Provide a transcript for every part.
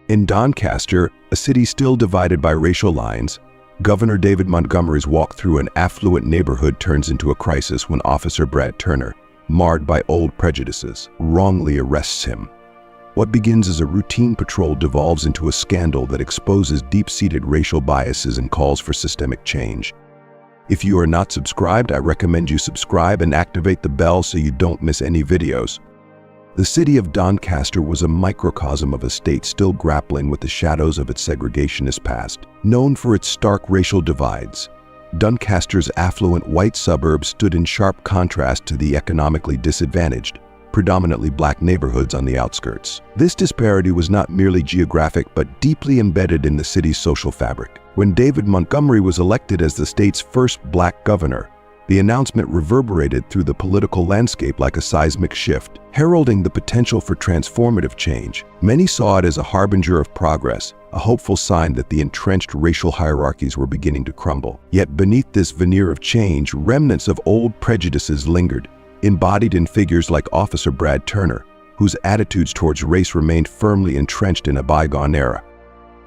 In Doncaster, a city still divided by racial lines, Governor David Montgomery's walk through an affluent neighborhood turns into a crisis when Officer Brad Turner, marred by old prejudices, wrongly arrests him. What begins as a routine patrol devolves into a scandal that exposes deep-seated racial biases and calls for systemic change. If you are not subscribed, I recommend you subscribe and activate the bell so you don't miss any videos. The city of Doncaster was a microcosm of a state still grappling with the shadows of its segregationist past. Known for its stark racial divides, Doncaster's affluent white suburbs stood in sharp contrast to the economically disadvantaged, predominantly black neighborhoods on the outskirts. This disparity was not merely geographic but deeply embedded in the city's social fabric. When David Montgomery was elected as the state's first black governor, the announcement reverberated through the political landscape like a seismic shift, heralding the potential for transformative change. Many saw it as a harbinger of progress, a hopeful sign that the entrenched racial hierarchies were beginning to crumble. Yet beneath this veneer of change, remnants of old prejudices lingered, embodied in figures like Officer Brad Turner, whose attitudes towards race remained firmly entrenched in a bygone era.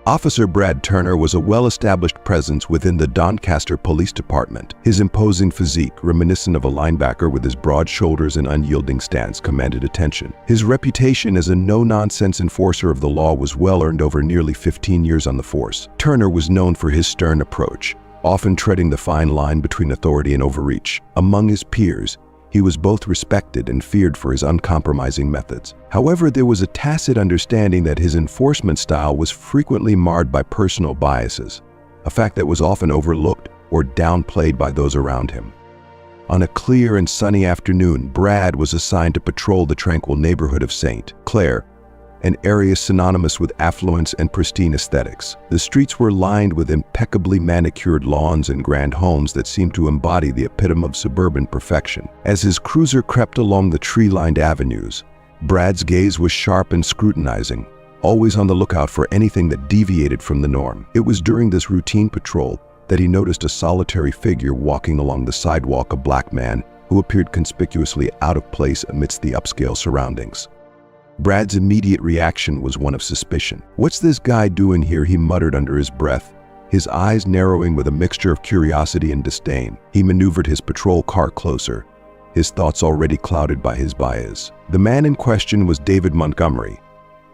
Officer Brad Turner was a well-established presence within the Doncaster Police Department. His imposing physique, reminiscent of a linebacker with his broad shoulders and unyielding stance, commanded attention. His reputation as a no-nonsense enforcer of the law was well-earned over nearly 15 years on the force. Turner was known for his stern approach, often treading the fine line between authority and overreach. Among his peers, he was both respected and feared for his uncompromising methods. However, there was a tacit understanding that his enforcement style was frequently marred by personal biases, a fact that was often overlooked or downplayed by those around him. On a clear and sunny afternoon, Brad was assigned to patrol the tranquil neighborhood of St. Clair, an area synonymous with affluence and pristine aesthetics. The streets were lined with impeccably manicured lawns and grand homes that seemed to embody the epitome of suburban perfection. As his cruiser crept along the tree-lined avenues, Brad's gaze was sharp and scrutinizing, always on the lookout for anything that deviated from the norm. It was during this routine patrol that he noticed a solitary figure walking along the sidewalk, a black man who appeared conspicuously out of place amidst the upscale surroundings. Brad's immediate reaction was one of suspicion. "What's this guy doing here?" he muttered under his breath, his eyes narrowing with a mixture of curiosity and disdain. He maneuvered his patrol car closer, his thoughts already clouded by his bias. The man in question was David Montgomery,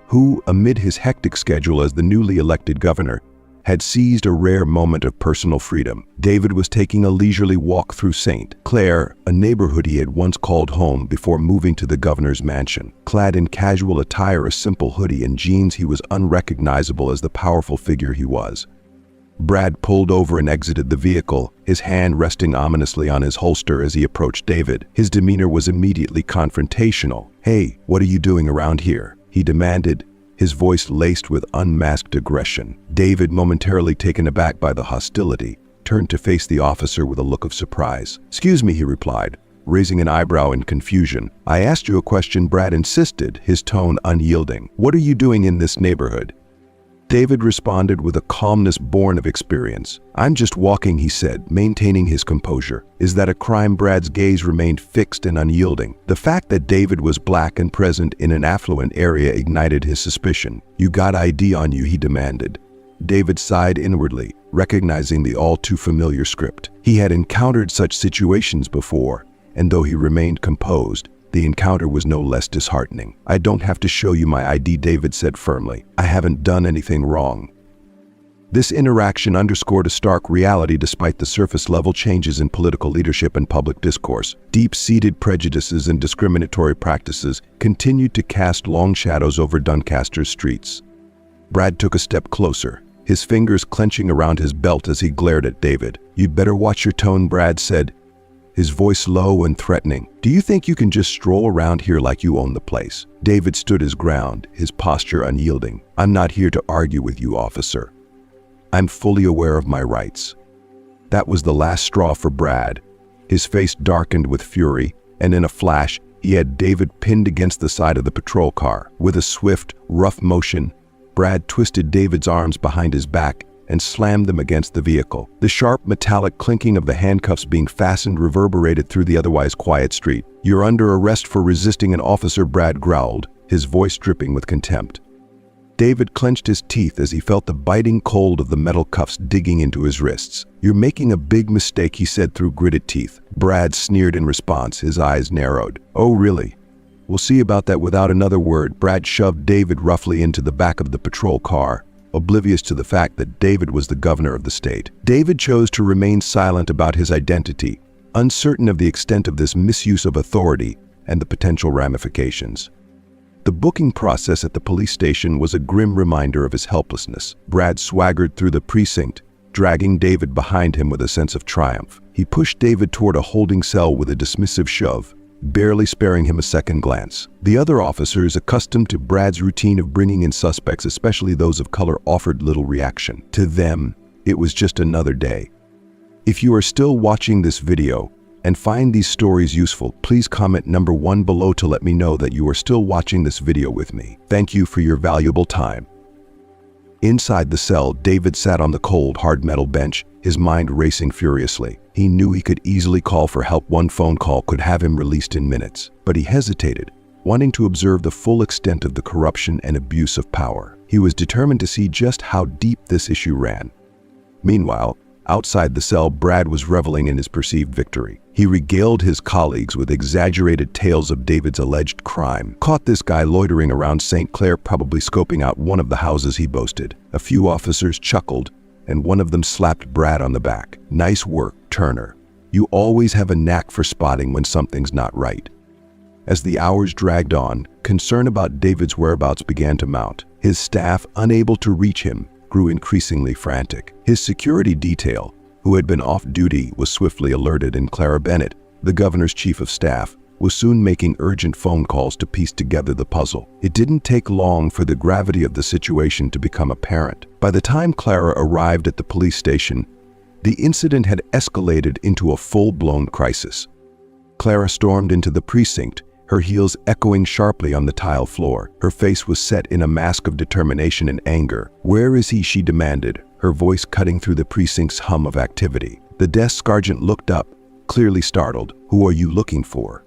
who, amid his hectic schedule as the newly elected governor, had seized a rare moment of personal freedom. David was taking a leisurely walk through St. Clair, a neighborhood he had once called home before moving to the governor's mansion. Clad in casual attire, a simple hoodie and jeans, he was unrecognizable as the powerful figure he was. Brad pulled over and exited the vehicle, his hand resting ominously on his holster as he approached David. His demeanor was immediately confrontational. "Hey, what are you doing around here?" he demanded, his voice laced with unmasked aggression. David, momentarily taken aback by the hostility, turned to face the officer with a look of surprise. "Excuse me," he replied, raising an eyebrow in confusion. "I asked you a question," Brad insisted, his tone unyielding. "What are you doing in this neighborhood?" David responded with a calmness born of experience. "I'm just walking," he said, maintaining his composure. "Is that a crime?" Brad's gaze remained fixed and unyielding. The fact that David was black and present in an affluent area ignited his suspicion. "You got ID on you?" he demanded. David sighed inwardly, recognizing the all-too-familiar script. He had encountered such situations before, and though he remained composed, the encounter was no less disheartening. "I don't have to show you my ID," David said firmly. "I haven't done anything wrong." This interaction underscored a stark reality despite the surface-level changes in political leadership and public discourse. Deep-seated prejudices and discriminatory practices continued to cast long shadows over Doncaster's streets. Brad took a step closer, his fingers clenching around his belt as he glared at David. "You'd better watch your tone," Brad said, his voice low and threatening. "Do you think you can just stroll around here like you own the place?" David stood his ground, his posture unyielding. "I'm not here to argue with you, officer. I'm fully aware of my rights." That was the last straw for Brad. His face darkened with fury, and in a flash, he had David pinned against the side of the patrol car. With a swift, rough motion, Brad twisted David's arms behind his back and slammed them against the vehicle. The sharp metallic clinking of the handcuffs being fastened reverberated through the otherwise quiet street. "You're under arrest for resisting an officer," Brad growled, his voice dripping with contempt. David clenched his teeth as he felt the biting cold of the metal cuffs digging into his wrists. "You're making a big mistake," he said through gritted teeth. Brad sneered in response, his eyes narrowed. "Oh, really? We'll see about that." Without another word, Brad shoved David roughly into the back of the patrol car, oblivious to the fact that David was the governor of the state. David chose to remain silent about his identity, uncertain of the extent of this misuse of authority and the potential ramifications. The booking process at the police station was a grim reminder of his helplessness. Brad swaggered through the precinct, dragging David behind him with a sense of triumph. He pushed David toward a holding cell with a dismissive shove, barely sparing him a second glance. The other officers, accustomed to Brad's routine of bringing in suspects, especially those of color, offered little reaction. To them, it was just another day. If you are still watching this video and find these stories useful, please comment number 1 below to let me know that you are still watching this video with me. Thank you for your valuable time. Inside the cell, David sat on the cold, hard metal bench, his mind racing furiously. He knew he could easily call for help. One phone call could have him released in minutes. But he hesitated, wanting to observe the full extent of the corruption and abuse of power. He was determined to see just how deep this issue ran. Meanwhile, outside the cell, Brad was reveling in his perceived victory. He regaled his colleagues with exaggerated tales of David's alleged crime. "Caught this guy loitering around St. Clair, probably scoping out one of the houses," he boasted. A few officers chuckled, and one of them slapped Brad on the back. "Nice work, Turner. You always have a knack for spotting when something's not right." As the hours dragged on, concern about David's whereabouts began to mount. His staff, unable to reach him, grew increasingly frantic. His security detail, who had been off duty, was swiftly alerted, and Clara Bennett, the governor's chief of staff, was soon making urgent phone calls to piece together the puzzle. It didn't take long for the gravity of the situation to become apparent. By the time Clara arrived at the police station, the incident had escalated into a full-blown crisis. Clara stormed into the precinct, her heels echoing sharply on the tile floor. Her face was set in a mask of determination and anger. "Where is he?" she demanded, her voice cutting through the precinct's hum of activity. The desk sergeant looked up, clearly startled. "Who are you looking for?"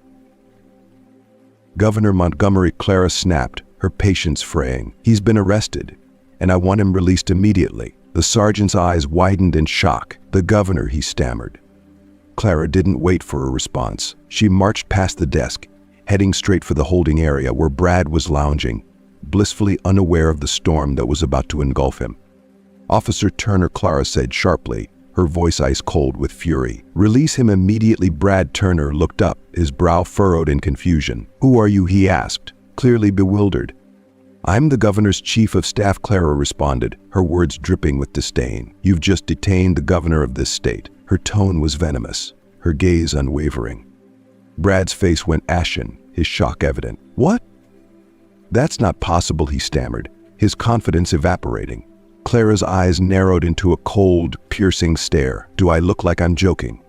"Governor Montgomery," Clara snapped, her patience fraying. "He's been arrested, and I want him released immediately." The sergeant's eyes widened in shock. "The governor," he stammered. Clara didn't wait for a response. She marched past the desk, heading straight for the holding area where Brad was lounging, blissfully unaware of the storm that was about to engulf him. "Officer Turner," Clara said sharply, her voice ice cold with fury. "Release him immediately." Brad Turner looked up, his brow furrowed in confusion. "Who are you?" he asked, clearly bewildered. "I'm the governor's chief of staff," Clara responded, her words dripping with disdain. "You've just detained the governor of this state." Her tone was venomous, her gaze unwavering. Brad's face went ashen, his shock evident. "What? That's not possible," he stammered, his confidence evaporating. Clara's eyes narrowed into a cold, piercing stare. "Do I look like I'm joking?"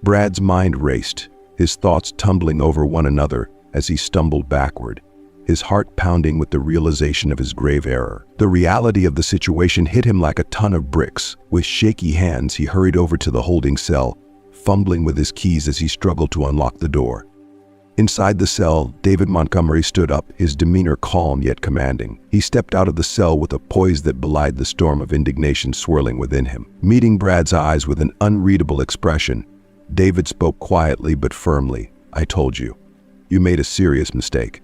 Brad's mind raced, his thoughts tumbling over one another as he stumbled backward, his heart pounding with the realization of his grave error. The reality of the situation hit him like a ton of bricks. With shaky hands, he hurried over to the holding cell, fumbling with his keys as he struggled to unlock the door. Inside the cell, David Montgomery stood up, his demeanor calm yet commanding. He stepped out of the cell with a poise that belied the storm of indignation swirling within him. Meeting Brad's eyes with an unreadable expression, David spoke quietly but firmly. "I told you. You made a serious mistake."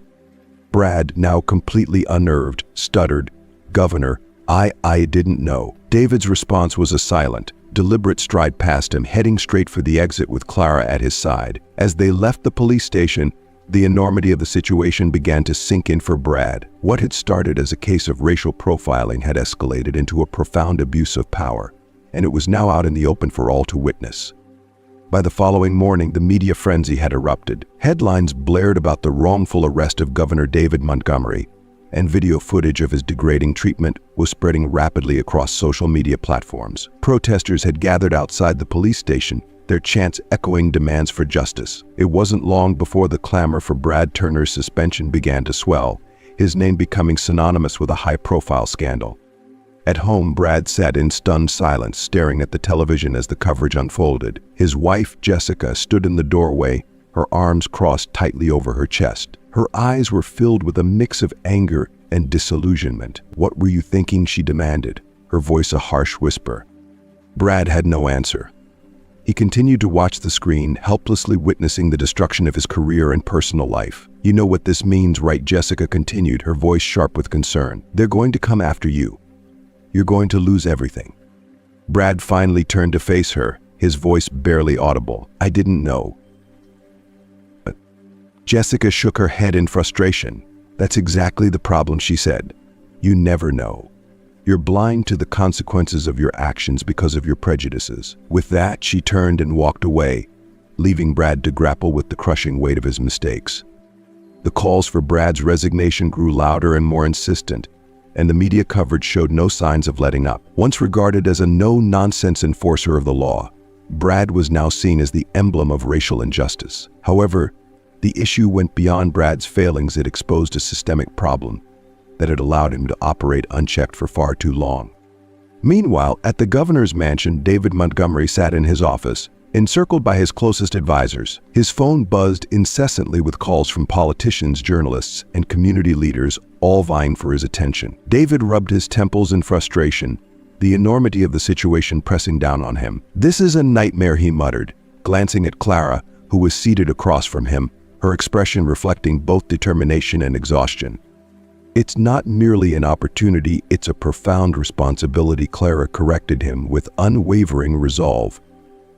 Brad, now completely unnerved, stuttered, "Governor, I didn't know." David's response was a silent, deliberate stride past him, heading straight for the exit with Clara at his side. As they left the police station, the enormity of the situation began to sink in for Brad. What had started as a case of racial profiling had escalated into a profound abuse of power, and it was now out in the open for all to witness. By the following morning, the media frenzy had erupted. Headlines blared about the wrongful arrest of Governor David Montgomery, and video footage of his degrading treatment was spreading rapidly across social media platforms. Protesters had gathered outside the police station, their chants echoing demands for justice. It wasn't long before the clamor for Brad Turner's suspension began to swell, his name becoming synonymous with a high-profile scandal. At home, Brad sat in stunned silence, staring at the television as the coverage unfolded. His wife, Jessica, stood in the doorway, her arms crossed tightly over her chest. Her eyes were filled with a mix of anger and disillusionment. "What were you thinking?" she demanded, her voice a harsh whisper. Brad had no answer. He continued to watch the screen, helplessly witnessing the destruction of his career and personal life. "You know what this means, right?" Jessica continued, her voice sharp with concern. "They're going to come after you. You're going to lose everything." Brad finally turned to face her, his voice barely audible. "I didn't know." Jessica shook her head in frustration. "That's exactly the problem," she said. "You never know. You're blind to the consequences of your actions because of your prejudices." With that, she turned and walked away, leaving Brad to grapple with the crushing weight of his mistakes. The calls for Brad's resignation grew louder and more insistent, and the media coverage showed no signs of letting up. Once regarded as a no-nonsense enforcer of the law, Brad was now seen as the emblem of racial injustice. However, the issue went beyond Brad's failings. It exposed a systemic problem that had allowed him to operate unchecked for far too long. Meanwhile, at the governor's mansion, David Montgomery sat in his office, encircled by his closest advisors. His phone buzzed incessantly with calls from politicians, journalists, and community leaders, all vying for his attention. David rubbed his temples in frustration, the enormity of the situation pressing down on him. "This is a nightmare," he muttered, glancing at Clara, who was seated across from him, her expression reflecting both determination and exhaustion. "It's not merely an opportunity, it's a profound responsibility," Clara corrected him with unwavering resolve,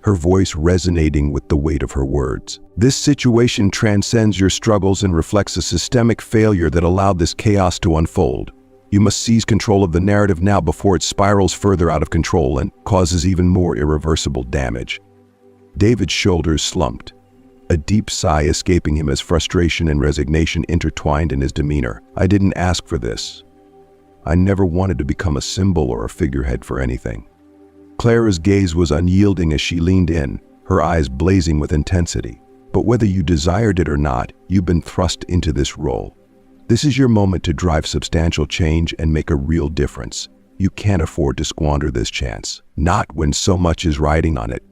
her voice resonating with the weight of her words. "This situation transcends your struggles and reflects a systemic failure that allowed this chaos to unfold. You must seize control of the narrative now before it spirals further out of control and causes even more irreversible damage." David's shoulders slumped, a deep sigh escaping him as frustration and resignation intertwined in his demeanor. "I didn't ask for this. I never wanted to become a symbol or a figurehead for anything." Clara's gaze was unyielding as she leaned in, her eyes blazing with intensity. "But whether you desired it or not, you've been thrust into this role. This is your moment to drive substantial change and make a real difference. You can't afford to squander this chance. Not when so much is riding on it."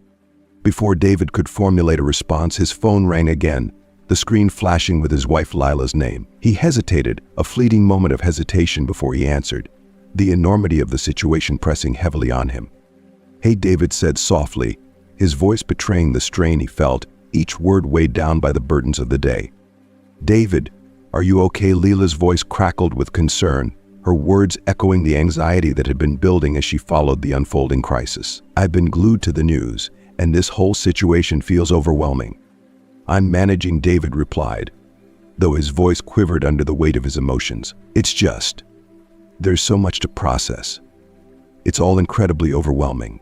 Before David could formulate a response, his phone rang again, the screen flashing with his wife Lila's name. He hesitated, a fleeting moment of hesitation before he answered, the enormity of the situation pressing heavily on him. "Hey," David said softly, his voice betraying the strain he felt, each word weighed down by the burdens of the day. "David, are you okay?" Lila's voice crackled with concern, her words echoing the anxiety that had been building as she followed the unfolding crisis. "I've been glued to the news, and this whole situation feels overwhelming." "I'm managing," David replied, though his voice quivered under the weight of his emotions. There's so much to process. It's all incredibly overwhelming."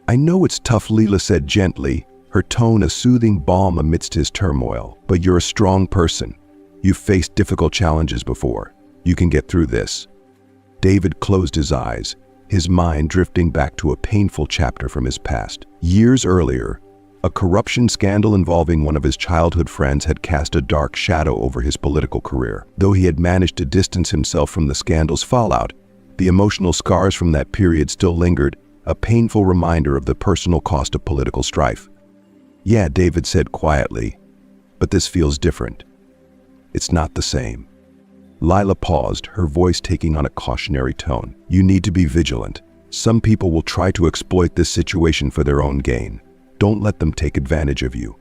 "I know it's tough," Lila said gently, her tone a soothing balm amidst his turmoil. "But you're a strong person. You've faced difficult challenges before. You can get through this." David closed his eyes, his mind drifting back to a painful chapter from his past. Years earlier, a corruption scandal involving one of his childhood friends had cast a dark shadow over his political career. Though he had managed to distance himself from the scandal's fallout, the emotional scars from that period still lingered, a painful reminder of the personal cost of political strife. "Yeah," David said quietly, "but this feels different. It's not the same." Lila paused, her voice taking on a cautionary tone. "You need to be vigilant. Some people will try to exploit this situation for their own gain. Don't let them take advantage of you."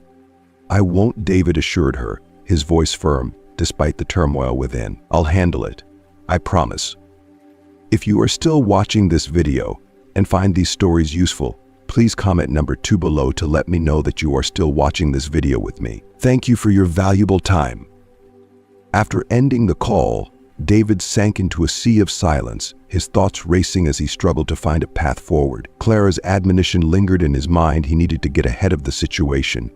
"I won't," David assured her, his voice firm, despite the turmoil within. "I'll handle it. I promise." If you are still watching this video and find these stories useful, please comment number 2 below to let me know that you are still watching this video with me. Thank you for your valuable time. After ending the call, David sank into a sea of silence, his thoughts racing as he struggled to find a path forward. Clara's admonition lingered in his mind. He needed to get ahead of the situation.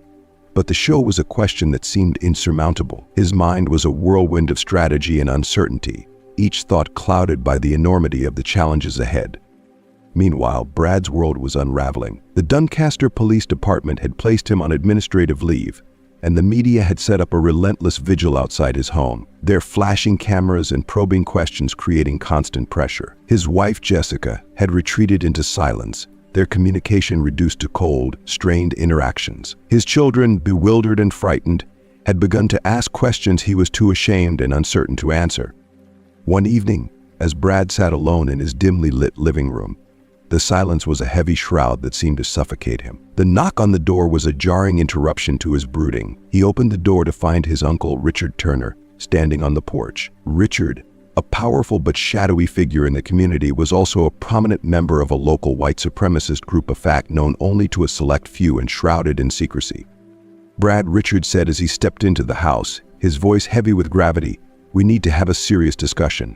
But the show was a question that seemed insurmountable. His mind was a whirlwind of strategy and uncertainty, each thought clouded by the enormity of the challenges ahead. Meanwhile, Brad's world was unraveling. The Doncaster Police Department had placed him on administrative leave, and the media had set up a relentless vigil outside his home, their flashing cameras and probing questions creating constant pressure. His wife, Jessica, had retreated into silence, their communication reduced to cold, strained interactions. His children, bewildered and frightened, had begun to ask questions he was too ashamed and uncertain to answer. One evening, as Brad sat alone in his dimly lit living room, the silence was a heavy shroud that seemed to suffocate him. The knock on the door was a jarring interruption to his brooding. He opened the door to find his uncle, Richard Turner, standing on the porch. Richard, a powerful but shadowy figure in the community, was also a prominent member of a local white supremacist group, a fact known only to a select few and shrouded in secrecy. "Brad," Richard said as he stepped into the house, his voice heavy with gravity, "we need to have a serious discussion."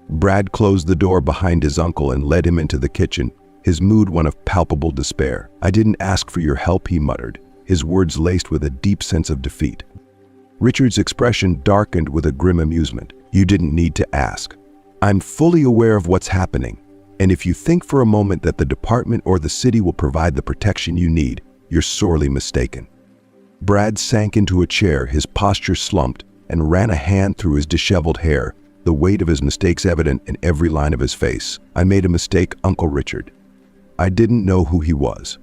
Brad closed the door behind his uncle and led him into the kitchen, his mood one of palpable despair. "I didn't ask for your help," he muttered, his words laced with a deep sense of defeat. Richard's expression darkened with a grim amusement. "You didn't need to ask. I'm fully aware of what's happening, and if you think for a moment that the department or the city will provide the protection you need, you're sorely mistaken." Brad sank into a chair, his posture slumped, and ran a hand through his disheveled hair, the weight of his mistakes evident in every line of his face. "I made a mistake, Uncle Richard. I didn't know who he was."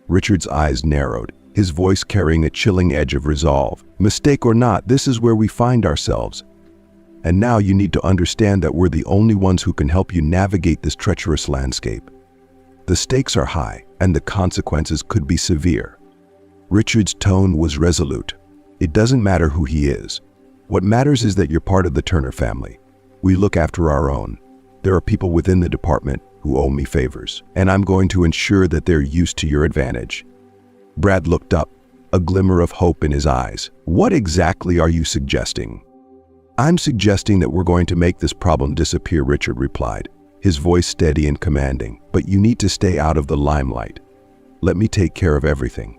Richard's eyes narrowed, his voice carrying a chilling edge of resolve. "Mistake or not, this is where we find ourselves. And now you need to understand that we're the only ones who can help you navigate this treacherous landscape. The stakes are high, and the consequences could be severe." Richard's tone was resolute. "It doesn't matter who he is. What matters is that you're part of the Turner family. We look after our own. There are people within the department who owe me favors, and I'm going to ensure that they're used to your advantage." Brad looked up, a glimmer of hope in his eyes. "What exactly are you suggesting?" "I'm suggesting that we're going to make this problem disappear," Richard replied, his voice steady and commanding. "But you need to stay out of the limelight. Let me take care of everything."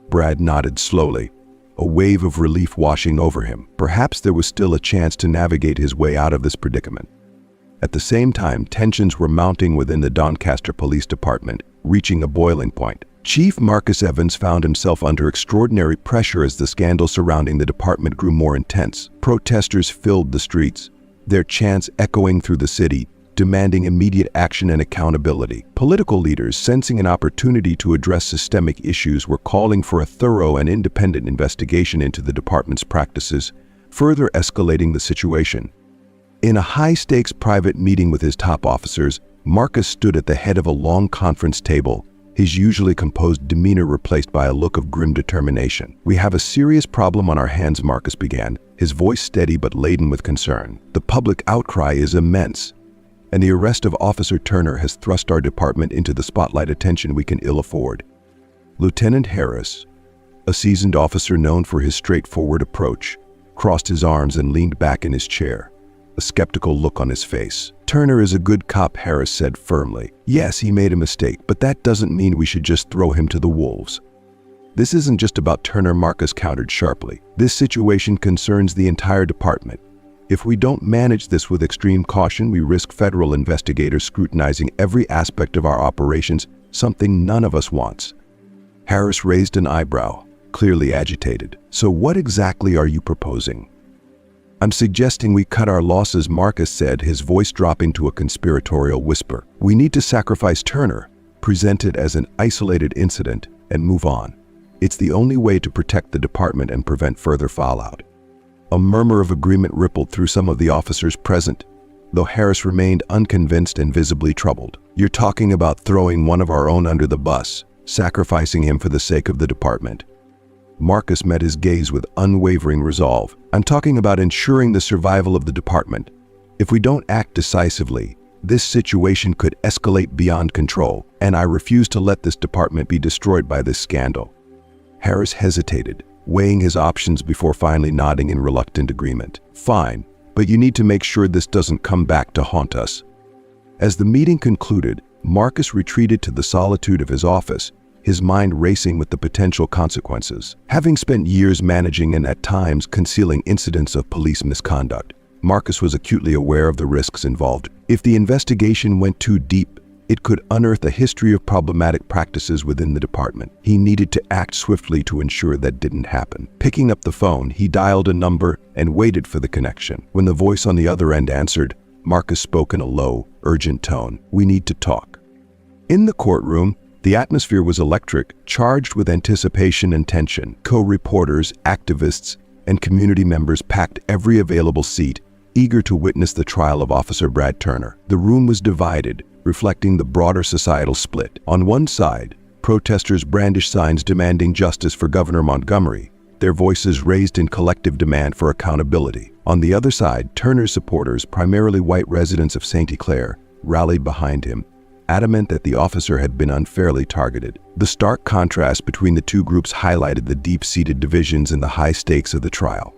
Brad nodded slowly, a wave of relief washing over him. Perhaps there was still a chance to navigate his way out of this predicament. At the same time, tensions were mounting within the Doncaster Police Department, reaching a boiling point. Chief Marcus Evans found himself under extraordinary pressure as the scandal surrounding the department grew more intense. Protesters filled the streets, their chants echoing through the city, demanding immediate action and accountability. Political leaders, sensing an opportunity to address systemic issues, were calling for a thorough and independent investigation into the department's practices, further escalating the situation. In a high-stakes private meeting with his top officers, Marcus stood at the head of a long conference table, his usually composed demeanor replaced by a look of grim determination. "We have a serious problem on our hands," Marcus began, his voice steady but laden with concern. "The public outcry is immense, and the arrest of Officer Turner has thrust our department into the spotlight attention we can ill afford." Lieutenant Harris, a seasoned officer known for his straightforward approach, crossed his arms and leaned back in his chair, a skeptical look on his face. "Turner is a good cop," Harris said firmly. "Yes, he made a mistake, but that doesn't mean we should just throw him to the wolves." "This isn't just about Turner," Marcus countered sharply. "This situation concerns the entire department. If we don't manage this with extreme caution, we risk federal investigators scrutinizing every aspect of our operations, something none of us wants." Harris raised an eyebrow, clearly agitated. "So what exactly are you proposing?" "I'm suggesting we cut our losses," Marcus said, his voice dropping to a conspiratorial whisper. "We need to sacrifice Turner, present it as an isolated incident, and move on. It's the only way to protect the department and prevent further fallout." A murmur of agreement rippled through some of the officers present, though Harris remained unconvinced and visibly troubled. "You're talking about throwing one of our own under the bus, sacrificing him for the sake of the department." Marcus met his gaze with unwavering resolve. "I'm talking about ensuring the survival of the department. If we don't act decisively, this situation could escalate beyond control, and I refuse to let this department be destroyed by this scandal." Harris hesitated, weighing his options before finally nodding in reluctant agreement. "Fine, but you need to make sure this doesn't come back to haunt us." As the meeting concluded, Marcus retreated to the solitude of his office, his mind racing with the potential consequences. Having spent years managing and at times concealing incidents of police misconduct, Marcus was acutely aware of the risks involved. If the investigation went too deep, it could unearth a history of problematic practices within the department. He needed to act swiftly to ensure that didn't happen. Picking up the phone, he dialed a number and waited for the connection. When the voice on the other end answered, Marcus spoke in a low, urgent tone. "We need to talk." In the courtroom, the atmosphere was electric, charged with anticipation and tension. Co-reporters, activists, and community members packed every available seat, eager to witness the trial of Officer Brad Turner. The room was divided, reflecting the broader societal split. On one side, protesters brandished signs demanding justice for Governor Montgomery, their voices raised in collective demand for accountability. On the other side, Turner's supporters, primarily white residents of St. Clair, rallied behind him, adamant that the officer had been unfairly targeted. The stark contrast between the two groups highlighted the deep-seated divisions and the high stakes of the trial.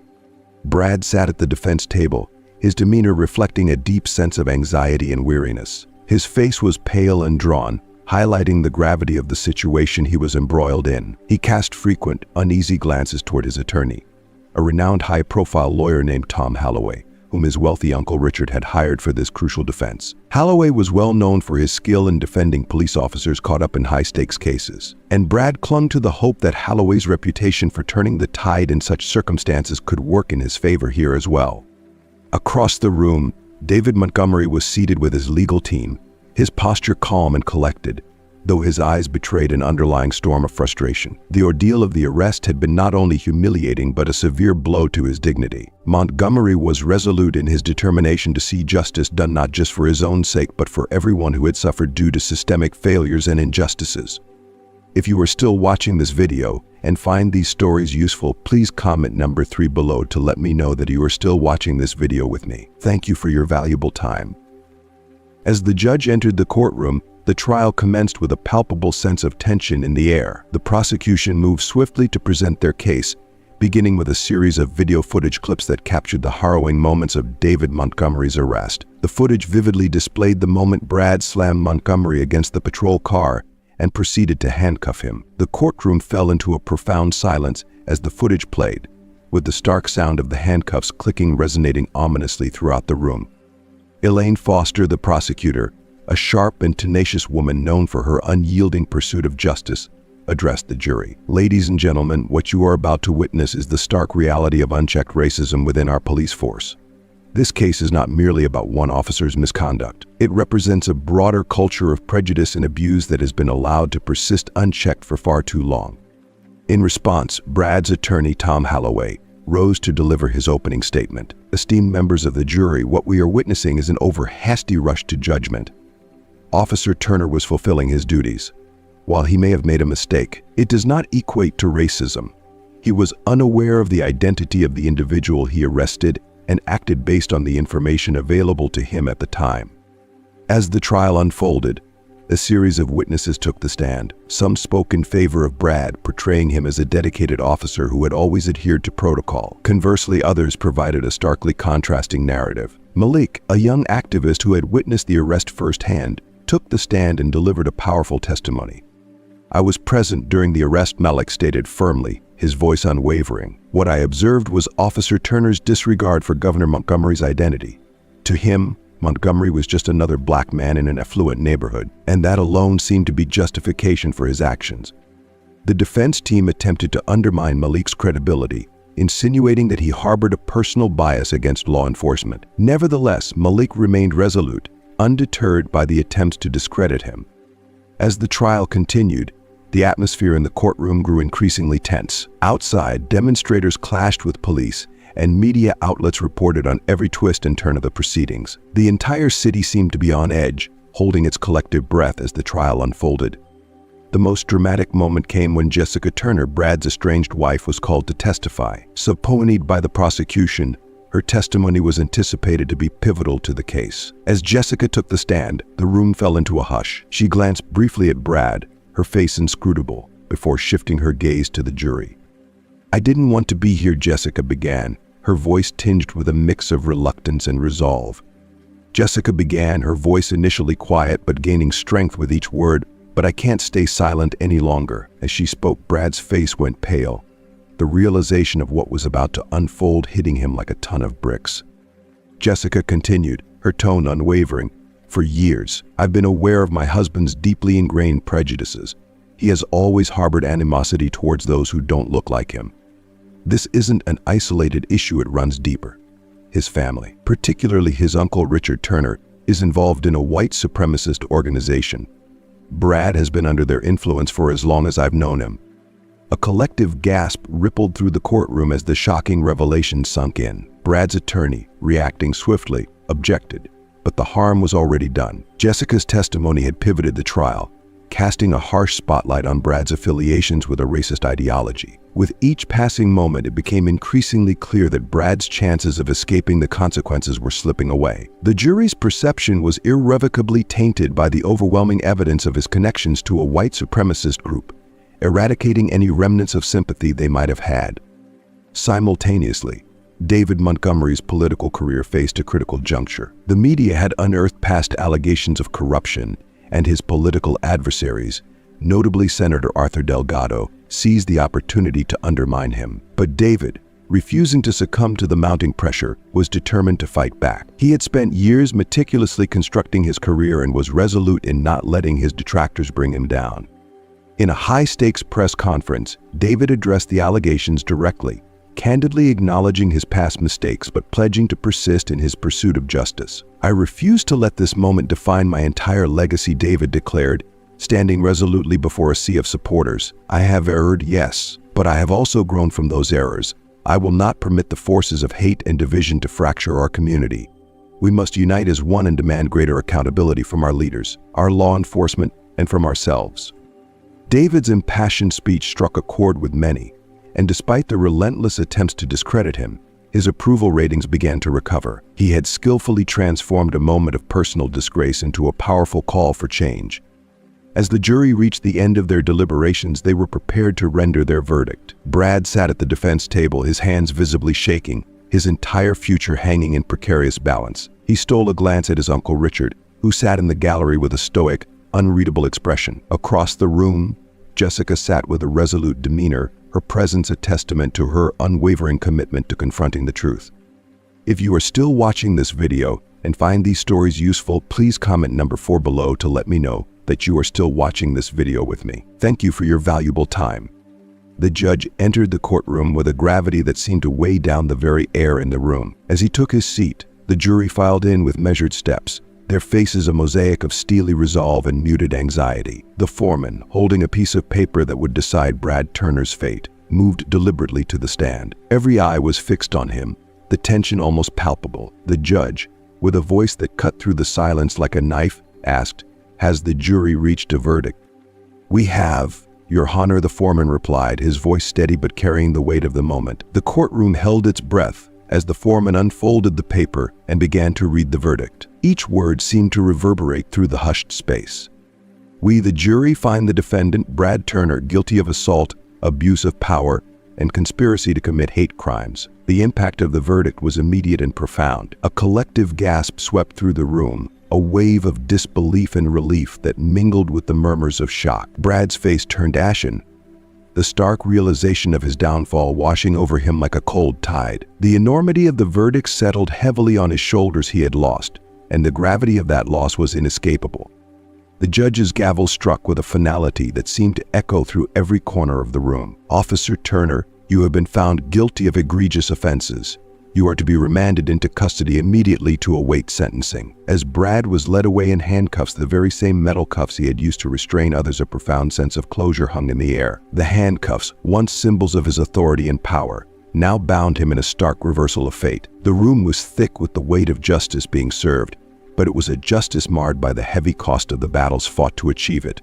Brad sat at the defense table, his demeanor reflecting a deep sense of anxiety and weariness. His face was pale and drawn, highlighting the gravity of the situation he was embroiled in. He cast frequent, uneasy glances toward his attorney, a renowned high-profile lawyer named Tom Holloway, whom his wealthy uncle Richard had hired for this crucial defense. Holloway was well known for his skill in defending police officers caught up in high-stakes cases, and Brad clung to the hope that Holloway's reputation for turning the tide in such circumstances could work in his favor here as well. Across the room, David Montgomery was seated with his legal team, his posture calm and collected, though his eyes betrayed an underlying storm of frustration. The ordeal of the arrest had been not only humiliating but a severe blow to his dignity. Montgomery was resolute in his determination to see justice done not just for his own sake but for everyone who had suffered due to systemic failures and injustices. If you are still watching this video and find these stories useful, please comment number 3 below to let me know that you are still watching this video with me. Thank you for your valuable time. As the judge entered the courtroom, the trial commenced with a palpable sense of tension in the air. The prosecution moved swiftly to present their case, beginning with a series of video footage clips that captured the harrowing moments of David Montgomery's arrest. The footage vividly displayed the moment Brad slammed Montgomery against the patrol car and proceeded to handcuff him. The courtroom fell into a profound silence as the footage played, with the stark sound of the handcuffs clicking resonating ominously throughout the room. Elaine Foster, the prosecutor, a sharp and tenacious woman known for her unyielding pursuit of justice, addressed the jury. Ladies and gentlemen, what you are about to witness is the stark reality of unchecked racism within our police force. This case is not merely about one officer's misconduct. It represents a broader culture of prejudice and abuse that has been allowed to persist unchecked for far too long. In response, Brad's attorney, Tom Holloway, rose to deliver his opening statement. Esteemed members of the jury, what we are witnessing is an over-hasty rush to judgment. Officer Turner was fulfilling his duties. While he may have made a mistake, it does not equate to racism. He was unaware of the identity of the individual he arrested and acted based on the information available to him at the time. As the trial unfolded, a series of witnesses took the stand. Some spoke in favor of Brad, portraying him as a dedicated officer who had always adhered to protocol. Conversely, others provided a starkly contrasting narrative. Malik, a young activist who had witnessed the arrest firsthand, took the stand and delivered a powerful testimony. I was present during the arrest, Malik stated firmly, his voice unwavering. What I observed was Officer Turner's disregard for Governor Montgomery's identity. To him, Montgomery was just another black man in an affluent neighborhood, and that alone seemed to be justification for his actions. The defense team attempted to undermine Malik's credibility, insinuating that he harbored a personal bias against law enforcement. Nevertheless, Malik remained resolute, undeterred by the attempts to discredit him. As the trial continued, the atmosphere in the courtroom grew increasingly tense. Outside, demonstrators clashed with police, and media outlets reported on every twist and turn of the proceedings. The entire city seemed to be on edge, holding its collective breath as the trial unfolded. The most dramatic moment came when Jessica Turner, Brad's estranged wife, was called to testify. Subpoenaed by the prosecution, her testimony was anticipated to be pivotal to the case. As Jessica took the stand, the room fell into a hush. She glanced briefly at Brad, her face inscrutable, before shifting her gaze to the jury. "I didn't want to be here," Jessica began, her voice tinged with a mix of reluctance and resolve. Jessica began, her voice initially quiet but gaining strength with each word, "But I can't stay silent any longer." As she spoke, Brad's face went pale, the realization of what was about to unfold hitting him like a ton of bricks. Jessica continued, her tone unwavering. "For years, I've been aware of my husband's deeply ingrained prejudices. He has always harbored animosity towards those who don't look like him. This isn't an isolated issue, it runs deeper. His family, particularly his uncle Richard Turner, is involved in a white supremacist organization. Brad has been under their influence for as long as I've known him." A collective gasp rippled through the courtroom as the shocking revelation sunk in. Brad's attorney, reacting swiftly, objected, but the harm was already done. Jessica's testimony had pivoted the trial, casting a harsh spotlight on Brad's affiliations with a racist ideology. With each passing moment, it became increasingly clear that Brad's chances of escaping the consequences were slipping away. The jury's perception was irrevocably tainted by the overwhelming evidence of his connections to a white supremacist group, eradicating any remnants of sympathy they might have had. Simultaneously, David Montgomery's political career faced a critical juncture. The media had unearthed past allegations of corruption, and his political adversaries, notably Senator Arthur Delgado, seized the opportunity to undermine him. But David, refusing to succumb to the mounting pressure, was determined to fight back. He had spent years meticulously constructing his career and was resolute in not letting his detractors bring him down. In a high-stakes press conference, David addressed the allegations directly, candidly acknowledging his past mistakes but pledging to persist in his pursuit of justice. "I refuse to let this moment define my entire legacy," David declared, standing resolutely before a sea of supporters. "I have erred, yes, but I have also grown from those errors. I will not permit the forces of hate and division to fracture our community. We must unite as one and demand greater accountability from our leaders, our law enforcement, and from ourselves." David's impassioned speech struck a chord with many, and despite the relentless attempts to discredit him, his approval ratings began to recover. He had skillfully transformed a moment of personal disgrace into a powerful call for change. As the jury reached the end of their deliberations, they were prepared to render their verdict. Brad sat at the defense table, his hands visibly shaking, his entire future hanging in precarious balance. He stole a glance at his uncle Richard, who sat in the gallery with a stoic, unreadable expression. Across the room, Jessica sat with a resolute demeanor, her presence a testament to her unwavering commitment to confronting the truth. If you are still watching this video and find these stories useful, please comment number 4 below to let me know that you are still watching this video with me. Thank you for your valuable time. The judge entered the courtroom with a gravity that seemed to weigh down the very air in the room. As he took his seat, the jury filed in with measured steps, their faces a mosaic of steely resolve and muted anxiety. The foreman, holding a piece of paper that would decide Brad Turner's fate, moved deliberately to the stand. Every eye was fixed on him, the tension almost palpable. The judge, with a voice that cut through the silence like a knife, asked, "Has the jury reached a verdict?" "We have, Your Honor," the foreman replied, his voice steady but carrying the weight of the moment. The courtroom held its breath as the foreman unfolded the paper and began to read the verdict. Each word seemed to reverberate through the hushed space. "We, the jury, find the defendant, Brad Turner, guilty of assault, abuse of power, and conspiracy to commit hate crimes." The impact of the verdict was immediate and profound. A collective gasp swept through the room, a wave of disbelief and relief that mingled with the murmurs of shock. Brad's face turned ashen, the stark realization of his downfall washing over him like a cold tide. The enormity of the verdict settled heavily on his shoulders. He had lost, and the gravity of that loss was inescapable. The judge's gavel struck with a finality that seemed to echo through every corner of the room. "Officer Turner, you have been found guilty of egregious offenses. You are to be remanded into custody immediately to await sentencing." As Brad was led away in handcuffs, the very same metal cuffs he had used to restrain others, a profound sense of closure hung in the air. The handcuffs, once symbols of his authority and power, now bound him in a stark reversal of fate. The room was thick with the weight of justice being served, but it was a justice marred by the heavy cost of the battles fought to achieve it.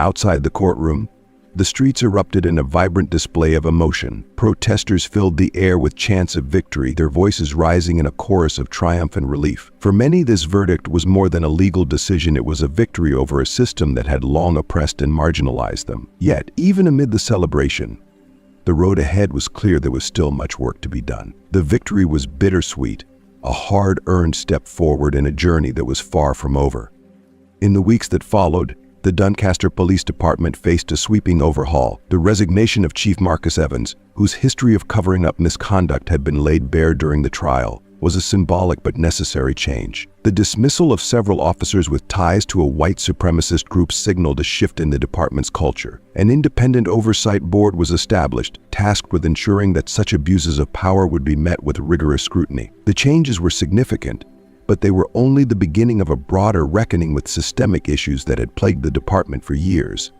Outside the courtroom, the streets erupted in a vibrant display of emotion. Protesters filled the air with chants of victory, their voices rising in a chorus of triumph and relief. For many, this verdict was more than a legal decision. It was a victory over a system that had long oppressed and marginalized them. Yet, even amid the celebration, the road ahead was clear. There was still much work to be done. The victory was bittersweet, a hard-earned step forward in a journey that was far from over. In the weeks that followed, the Doncaster Police Department faced a sweeping overhaul. The resignation of Chief Marcus Evans, whose history of covering up misconduct had been laid bare during the trial, was a symbolic but necessary change. The dismissal of several officers with ties to a white supremacist group signaled a shift in the department's culture. An independent oversight board was established, tasked with ensuring that such abuses of power would be met with rigorous scrutiny. The changes were significant, but they were only the beginning of a broader reckoning with systemic issues that had plagued the department for years.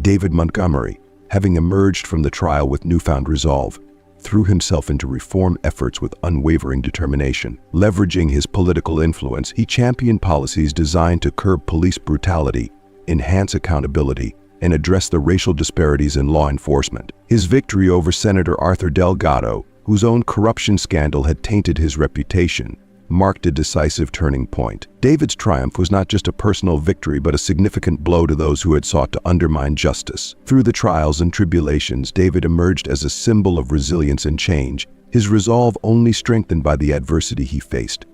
David Montgomery, having emerged from the trial with newfound resolve, threw himself into reform efforts with unwavering determination. Leveraging his political influence, he championed policies designed to curb police brutality, enhance accountability, and address the racial disparities in law enforcement. His victory over Senator Arthur Delgado, whose own corruption scandal had tainted his reputation, marked a decisive turning point. David's triumph was not just a personal victory but a significant blow to those who had sought to undermine justice. Through the trials and tribulations, David emerged as a symbol of resilience and change, his resolve only strengthened by the adversity he faced.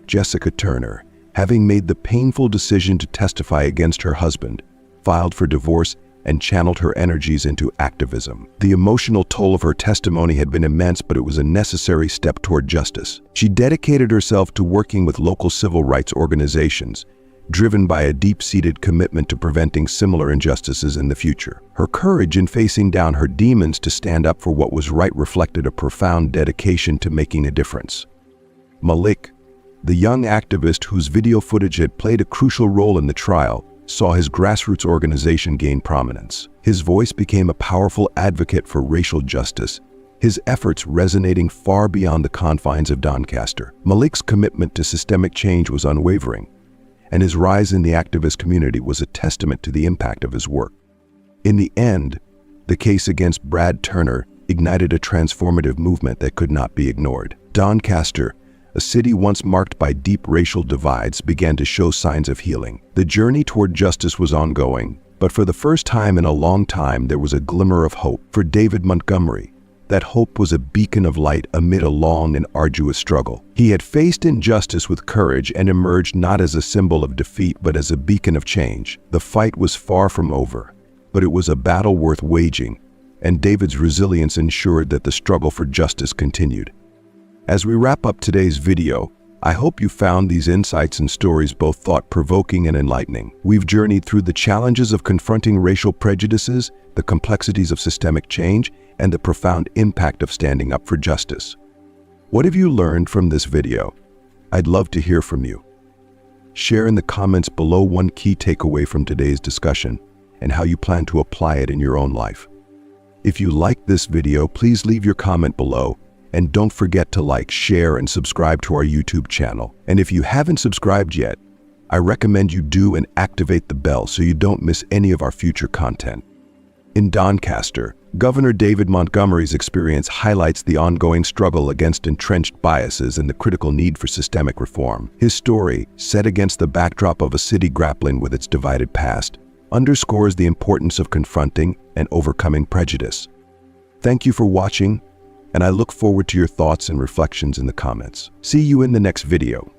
Jessica Turner, having made the painful decision to testify against her husband, filed for divorce and channeled her energies into activism. The emotional toll of her testimony had been immense, but it was a necessary step toward justice. She dedicated herself to working with local civil rights organizations, driven by a deep-seated commitment to preventing similar injustices in the future. Her courage in facing down her demons to stand up for what was right reflected a profound dedication to making a difference. Malik, the young activist whose video footage had played a crucial role in the trial, saw his grassroots organization gain prominence. His voice became a powerful advocate for racial justice, his efforts resonating far beyond the confines of Doncaster. Malik's commitment to systemic change was unwavering, and his rise in the activist community was a testament to the impact of his work. In the end, the case against Brad Turner ignited a transformative movement that could not be ignored. Doncaster, a city once marked by deep racial divides, began to show signs of healing. The journey toward justice was ongoing, but for the first time in a long time there was a glimmer of hope. For David Montgomery, that hope was a beacon of light amid a long and arduous struggle. He had faced injustice with courage and emerged not as a symbol of defeat but as a beacon of change. The fight was far from over, but it was a battle worth waging, and David's resilience ensured that the struggle for justice continued. As we wrap up today's video, I hope you found these insights and stories both thought-provoking and enlightening. We've journeyed through the challenges of confronting racial prejudices, the complexities of systemic change, and the profound impact of standing up for justice. What have you learned from this video? I'd love to hear from you. Share in the comments below one key takeaway from today's discussion and how you plan to apply it in your own life. If you liked this video, please leave your comment below. And don't forget to like, share, and subscribe to our YouTube channel. And if you haven't subscribed yet, I recommend you do and activate the bell so you don't miss any of our future content. In Doncaster, Governor David Montgomery's experience highlights the ongoing struggle against entrenched biases and the critical need for systemic reform. His story, set against the backdrop of a city grappling with its divided past, underscores the importance of confronting and overcoming prejudice. Thank you for watching, and I look forward to your thoughts and reflections in the comments. See you in the next video.